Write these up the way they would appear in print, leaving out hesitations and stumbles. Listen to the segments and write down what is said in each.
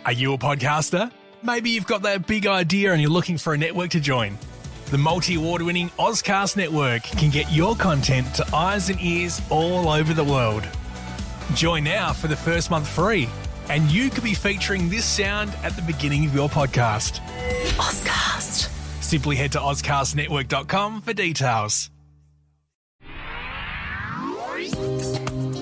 Are you a podcaster? Maybe you've got that big idea and you're looking for a network to join. The multi-award-winning Ozcast Network can get your content to eyes and ears all over the world. Join now for the first month free, and you could be featuring this sound at the beginning of your podcast. Ozcast. Simply head to ozcastnetwork.com for details.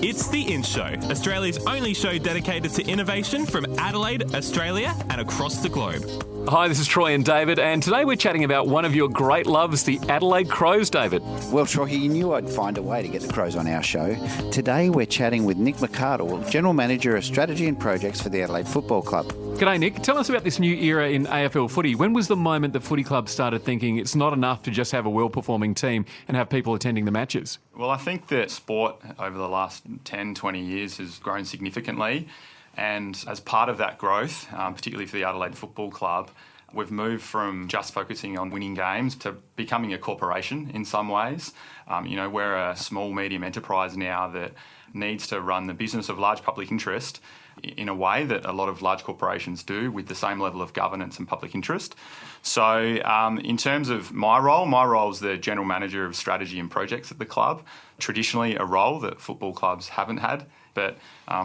It's The In Show, Australia's only show dedicated to innovation from Adelaide, Australia, and across the globe. Hi, this is Troy and David, and today we're chatting about one of your great loves, the Adelaide Crows, David. Well, Troy, you knew I'd find a way to get the Crows on our show. Today we're chatting with Nick McArdle, General Manager of Strategy and Projects for the Adelaide Football Club. G'day, Nick. Tell us about this new era in AFL footy. When was the moment the footy club started thinking it's not enough to just have a well-performing team and have people attending the matches? Well, I think that sport over the last 10, 20 years has grown significantly. And as part of that growth, particularly for the Adelaide Football Club, we've moved from just focusing on winning games to becoming a corporation in some ways. We're a small, medium enterprise now that needs to run the business of large public interest in a way that a lot of large corporations do, with the same level of governance and public interest. So in terms of my role is the General Manager of Strategy and Projects at the club, traditionally a role that football clubs haven't had. But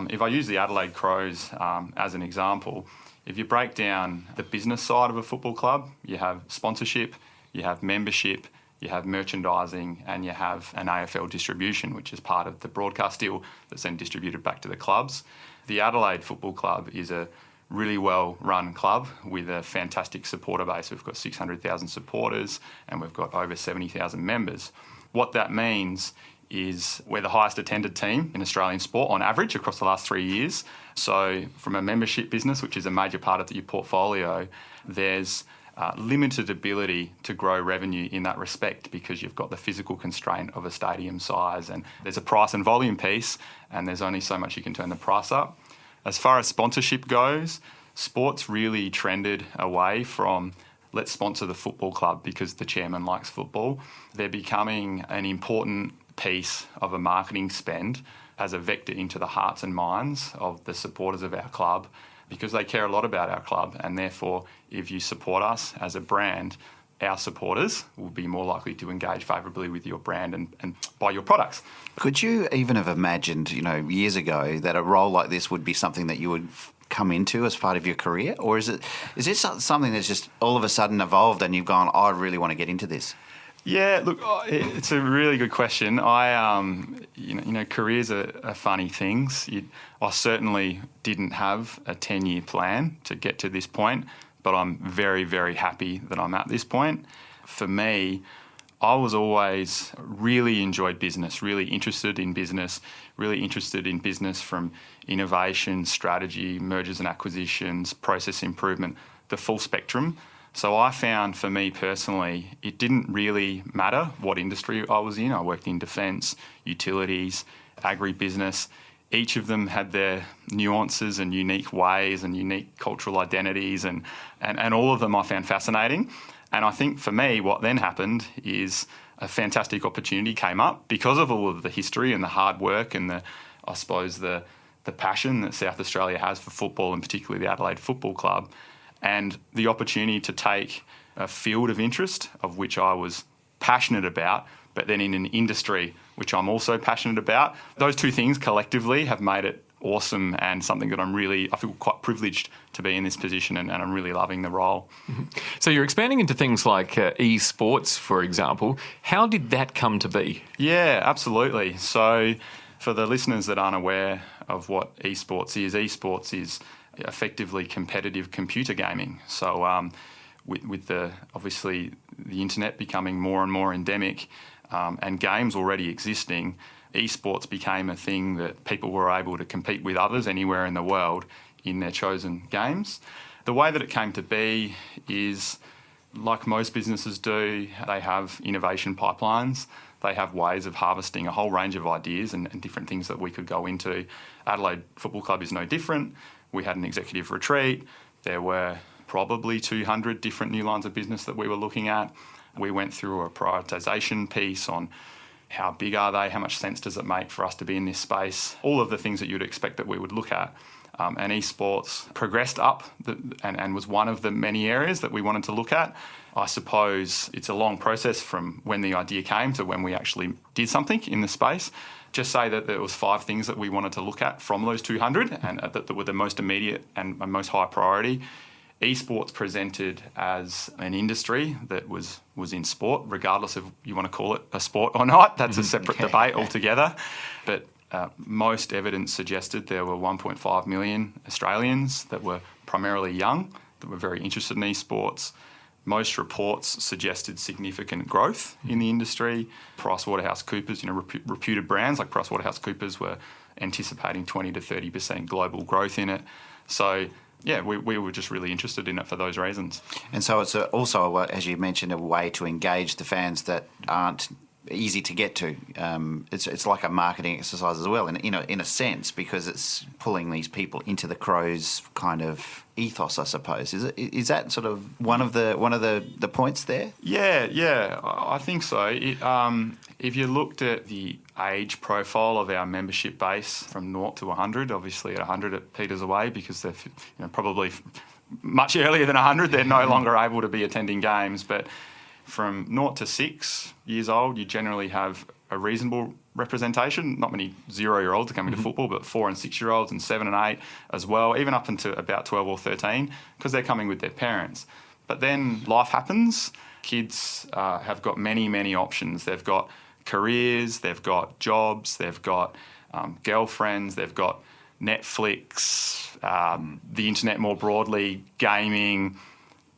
if I use the Adelaide Crows as an example, if you break down the business side of a football club, you have sponsorship, you have membership, you have merchandising, and you have an AFL distribution, which is part of the broadcast deal that's then distributed back to the clubs. The Adelaide Football Club is a really well-run club with a fantastic supporter base. We've got 600,000 supporters and we've got over 70,000 members. What that means is we're the highest attended team in Australian sport on average across the last 3 years. So from a membership business, which is a major part of your portfolio, there's limited ability to grow revenue in that respect because you've got the physical constraint of a stadium size, and there's a price and volume piece, and there's only so much you can turn the price up. As far as sponsorship goes, sports really trended away from let's sponsor the football club because the chairman likes football. They're becoming an important piece of a marketing spend as a vector into the hearts and minds of the supporters of our club, because they care a lot about our club, and therefore if you support us as a brand, our supporters will be more likely to engage favourably with your brand and buy your products. Could you even have imagined, years ago that a role like this would be something that you would come into as part of your career? Or is this something that's just all of a sudden evolved and you've gone, I really want to get into this? Yeah, look, it's a really good question. Careers are funny things. I certainly didn't have a 10-year plan to get to this point, but I'm very, very happy that I'm at this point. For me, I was always really enjoyed business, really interested in business from innovation, strategy, mergers and acquisitions, process improvement, the full spectrum. So I found, for me personally, it didn't really matter what industry I was in. I worked in defence, utilities, agribusiness. Each of them had their nuances and unique ways and unique cultural identities, and all of them I found fascinating. And I think for me, what then happened is a fantastic opportunity came up because of all of the history and the hard work and the passion that South Australia has for football, and particularly the Adelaide Football Club. And the opportunity to take a field of interest of which I was passionate about, but then in an industry which I'm also passionate about. Those two things collectively have made it awesome and something that I feel quite privileged to be in this position, and I'm really loving the role. Mm-hmm. So you're expanding into things like esports, for example. How did that come to be? Yeah, absolutely. So for the listeners that aren't aware of what esports is effectively competitive computer gaming. So with the internet becoming more and more endemic and games already existing, esports became a thing that people were able to compete with others anywhere in the world in their chosen games. The way that it came to be is, like most businesses do, they have innovation pipelines. They have ways of harvesting a whole range of ideas and different things that we could go into. Adelaide Football Club is no different. We had an executive retreat. There were probably 200 different new lines of business that we were looking at. We went through a prioritisation piece on how big are they, how much sense does it make for us to be in this space, all of the things that you'd expect that we would look at. And esports progressed up and was one of the many areas that we wanted to look at. I suppose it's a long process from when the idea came to when we actually did something in the space. Just say that there was 5 things that we wanted to look at from those 200 and that were the most immediate and most high priority. Esports presented as an industry that was in sport, regardless of you want to call it a sport or not. That's a separate debate altogether. But most evidence suggested there were 1.5 million Australians that were primarily young, that were very interested in esports. Most reports suggested significant growth in the industry. PricewaterhouseCoopers, reputed brands like PricewaterhouseCoopers were anticipating 20 to 30% global growth in it. So, yeah, we were just really interested in it for those reasons. And so it's also, as you mentioned, a way to engage the fans that aren't easy to get to. It's like a marketing exercise as well, in a sense, because it's pulling these people into the Crows kind of ethos, I suppose. Is that sort of one of the points there? Yeah, I think so. If you looked at the age profile of our membership base from 0 to 100, obviously at 100 it peters away because they're probably much earlier than 100, they're no longer able to be attending games, but from 0 to 6 years old, you generally have a reasonable representation. Not many 0-year-olds are coming to football, but 4 and 6-year-olds and 7 and 8 as well, even up into about 12 or 13, because they're coming with their parents. But then life happens. Kids have got many, many options. They've got careers, they've got jobs, they've got girlfriends, they've got Netflix, the internet more broadly, gaming,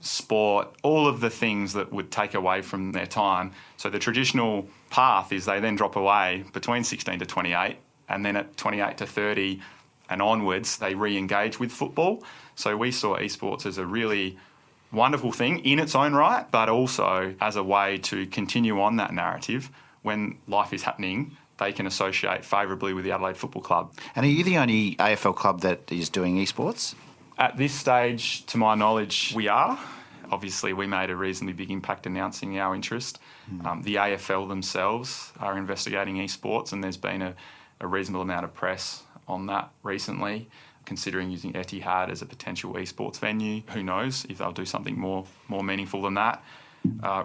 sport, all of the things that would take away from their time. So the traditional path is they then drop away between 16 to 28, and then at 28 to 30 and onwards, they re-engage with football. So we saw esports as a really wonderful thing in its own right, but also as a way to continue on that narrative. When life is happening, they can associate favourably with the Adelaide Football Club. And are you the only AFL club that is doing esports? At this stage, to my knowledge, we are. Obviously, we made a reasonably big impact announcing our interest. The AFL themselves are investigating esports, and there's been a reasonable amount of press on that recently, considering using Etihad as a potential esports venue. Who knows if they'll do something more meaningful than that.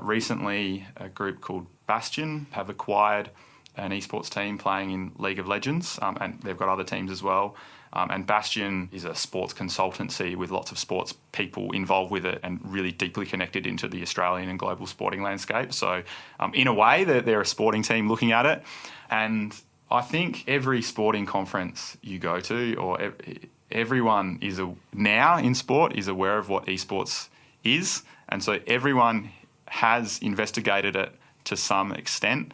Recently, a group called Bastion have acquired an esports team playing in League of Legends, and they've got other teams as well. And Bastion is a sports consultancy with lots of sports people involved with it and really deeply connected into the Australian and global sporting landscape. So in a way, they're a sporting team looking at it. And I think every sporting conference you go to, or everyone now in sport is aware of what esports is. And so everyone has investigated it to some extent.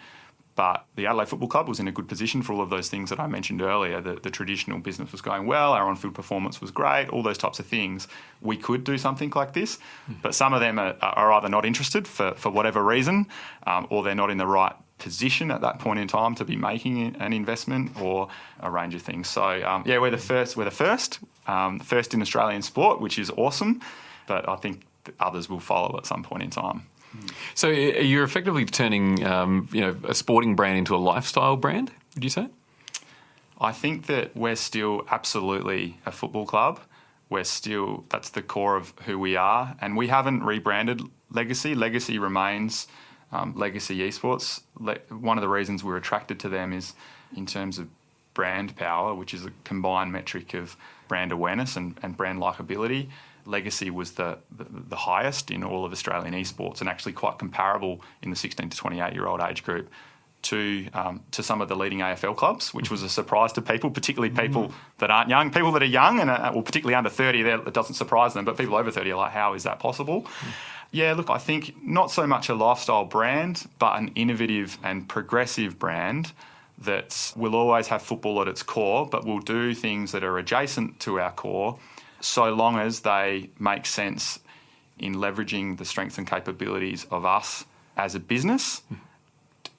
But the Adelaide Football Club was in a good position for all of those things that I mentioned earlier. The traditional business was going well, our on-field performance was great, all those types of things. We could do something like this, but some of them are either not interested for whatever reason, or they're not in the right position at that point in time to be making an investment, or a range of things. So, we're the first in Australian sport, which is awesome, but I think others will follow at some point in time. So you're effectively turning, a sporting brand into a lifestyle brand, would you say? I think that we're still absolutely a football club. That's the core of who we are. And we haven't rebranded Legacy. Legacy remains Legacy Esports. One of the reasons we're attracted to them is in terms of brand power, which is a combined metric of brand awareness and brand likability. Legacy was the highest in all of Australian esports, and actually quite comparable in the 16 to 28-year-old age group to some of the leading AFL clubs, which was a surprise to people, particularly people that aren't young. People that are young, and particularly under 30, it doesn't surprise them, but people over 30 are like, how is that possible? Yeah, look, I think not so much a lifestyle brand, but an innovative and progressive brand that will always have football at its core, but will do things that are adjacent to our core, so long as they make sense in leveraging the strengths and capabilities of us as a business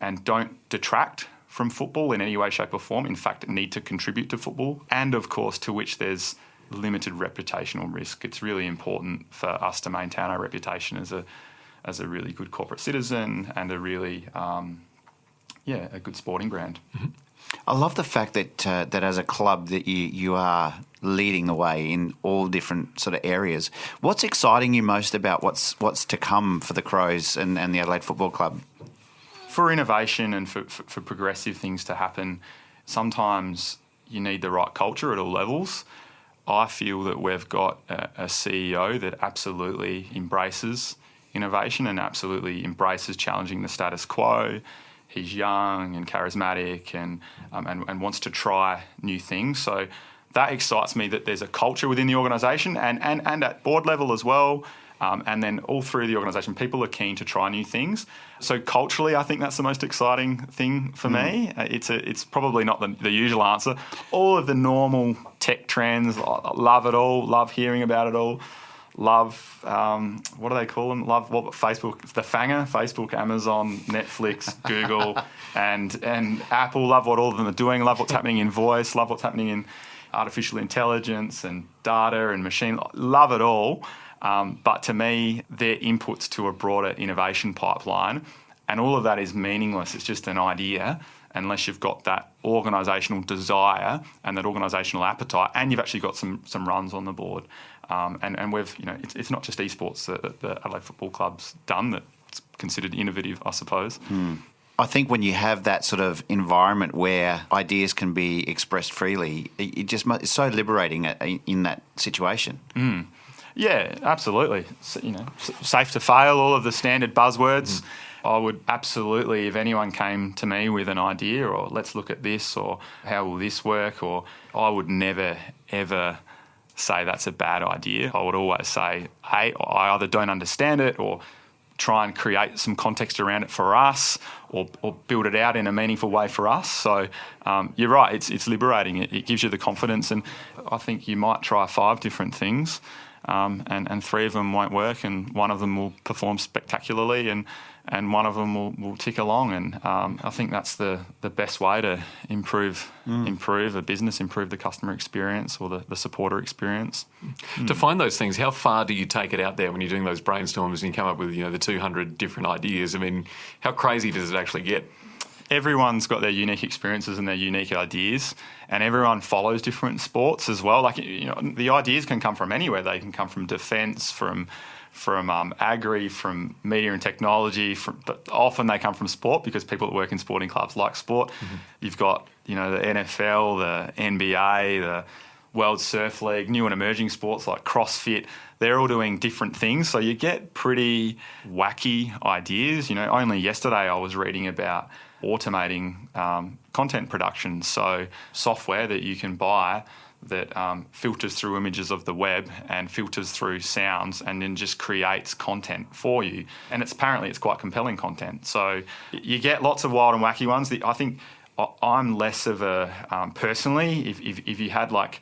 and don't detract from football in any way, shape or form. In fact, need to contribute to football, and of course to which there's limited reputational risk. It's really important for us to maintain our reputation as a really good corporate citizen and a really a good sporting brand. I love the fact that that as a club that you are leading the way in all different sort of areas. What's exciting you most about what's to come for the Crows and the Adelaide Football Club? For innovation and for progressive things to happen, sometimes you need the right culture at all levels. I feel that we've got a CEO that absolutely embraces innovation and absolutely embraces challenging the status quo. He's young and charismatic and wants to try new things. So that excites me, that there's a culture within the organisation and at board level as well. And then all through the organisation, people are keen to try new things. So culturally, I think that's the most exciting thing for me. It's probably not the usual answer. All of the normal tech trends, I love it all, love hearing about it all. Love, what do they call them? Love what Facebook, the Fanger, Facebook, Amazon, Netflix, Google, and Apple. Love what all of them are doing. Love what's happening in voice. Love what's happening in artificial intelligence and data and machine. Love it all. But to me, they're inputs to a broader innovation pipeline, and all of that is meaningless. It's just an idea unless you've got that organisational desire and that organisational appetite, and you've actually got some runs on the board. And we've, it's not just esports that the Adelaide Football Club's done that's considered innovative, I suppose. I think when you have that sort of environment where ideas can be expressed freely, it's so liberating in that situation. Yeah, absolutely. So, safe to fail, all of the standard buzzwords. I would absolutely, if anyone came to me with an idea or let's look at this or how will this work, or I would never, ever say that's a bad idea. I would always say, hey, I either don't understand it or try and create some context around it for us or build it out in a meaningful way for us. So you're right, it's liberating. It gives you the confidence, and I think you might try 5 different things and 3 of them won't work, and 1 of them will perform spectacularly and 1 of them will tick along. And I think that's the best way to improve a business, improve the customer experience or the supporter experience. To find those things, how far do you take it out there when you're doing those brainstorms and you come up with the 200 different ideas? I mean, how crazy does it actually get? Everyone's got their unique experiences and their unique ideas, and everyone follows different sports as well. Like, the ideas can come from anywhere. They can come from defence, from agri, from media and technology, but often they come from sport because people that work in sporting clubs like sport. You've got, the NFL, the NBA, the World Surf League, new and emerging sports like CrossFit. They're all doing different things. So you get pretty wacky ideas. Only yesterday I was reading about automating content production. So software that you can buy that filters through images of the web and filters through sounds and then just creates content for you. And it's quite compelling content. So you get lots of wild and wacky ones. I think I'm less of a, personally, if you had like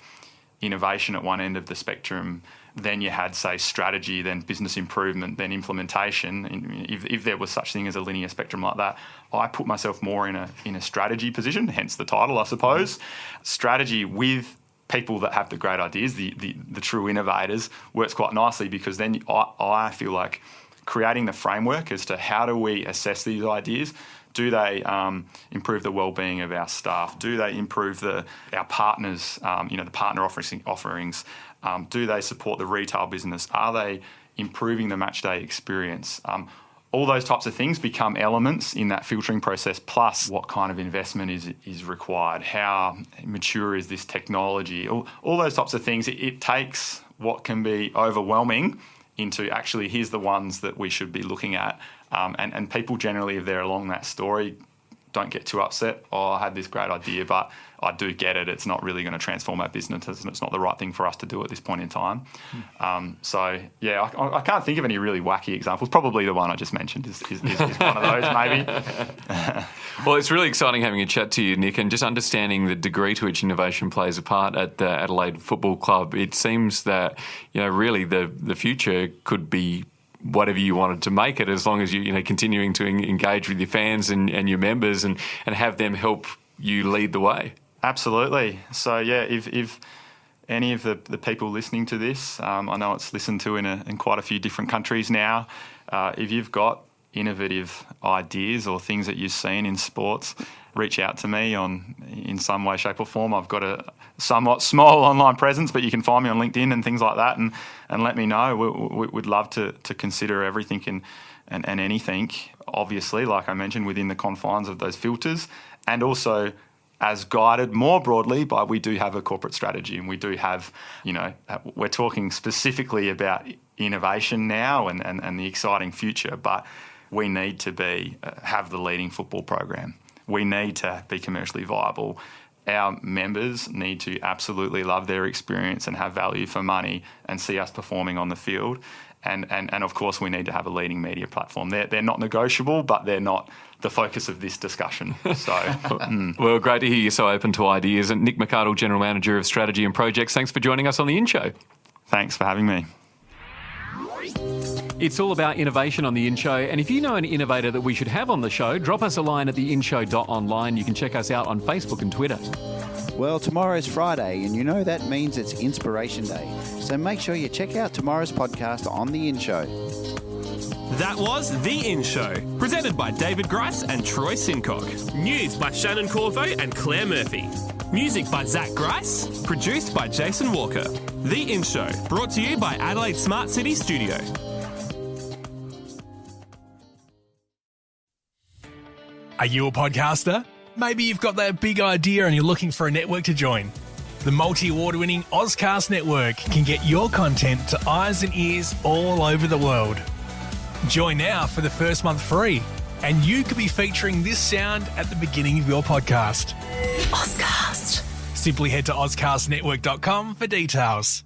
innovation at one end of the spectrum, then you had, say, strategy, then business improvement, then implementation. If there was such thing as a linear spectrum like that, I put myself more in a strategy position, hence the title, I suppose. Strategy with people that have the great ideas, the true innovators, works quite nicely, because then I feel like creating the framework as to how do we assess these ideas. Do they improve the well-being of our staff? Do they improve our partners, the partner offerings? Do they support the retail business? Are they improving the matchday experience? All those types of things become elements in that filtering process, plus what kind of investment is required, how mature is this technology, all those types of things. It takes what can be overwhelming into actually here's the ones that we should be looking at. And people generally, if they're along that story, don't get too upset. Oh, I had this great idea, but I do get it. It's not really going to transform our business, and it's not the right thing for us to do at this point in time. I can't think of any really wacky examples. Probably the one I just mentioned is one of those, maybe. Well, it's really exciting having a chat to you, Nick, and just understanding the degree to which innovation plays a part at the Adelaide Football Club. It seems that, really the future could be whatever you wanted to make it, as long as you continuing to engage with your fans and your members and have them help you lead the way. Absolutely. So if any of the people listening to this, I know it's listened to in quite a few different countries now. If you've got innovative ideas or things that you've seen in sports, reach out to me in some way, shape or form. I've got a somewhat small online presence, but you can find me on LinkedIn and things like that, and let me know. We'd love to consider everything and anything, obviously, like I mentioned, within the confines of those filters, and also as guided more broadly by, we do have a corporate strategy, and we do have, we're talking specifically about innovation now and the exciting future, but we need to have the leading football program. We need to be commercially viable. Our members need to absolutely love their experience and have value for money and see us performing on the field. And of course, we need to have a leading media platform. They're not negotiable, but they're not the focus of this discussion. So, Well, great to hear you're so open to ideas. And Nick McArdle, General Manager of Strategy and Projects, thanks for joining us on The In Show. Thanks for having me. It's all about innovation on The In Show, and if you know an innovator that we should have on the show, drop us a line at theinshow.online. You can check us out on Facebook and Twitter. Well, tomorrow's Friday, and you know that means it's Inspiration Day. So make sure you check out tomorrow's podcast on The In Show. That was The In Show, presented by David Grice and Troy Sincock. News by Shannon Corvo and Claire Murphy. Music by Zach Grice. Produced by Jason Walker. The In Show, brought to you by Adelaide Smart City Studio. Are you a podcaster? Maybe you've got that big idea and you're looking for a network to join. The multi-award-winning Ozcast Network can get your content to eyes and ears all over the world. Join now for the first month free, and you could be featuring this sound at the beginning of your podcast. Ozcast. Simply head to ozcastnetwork.com for details.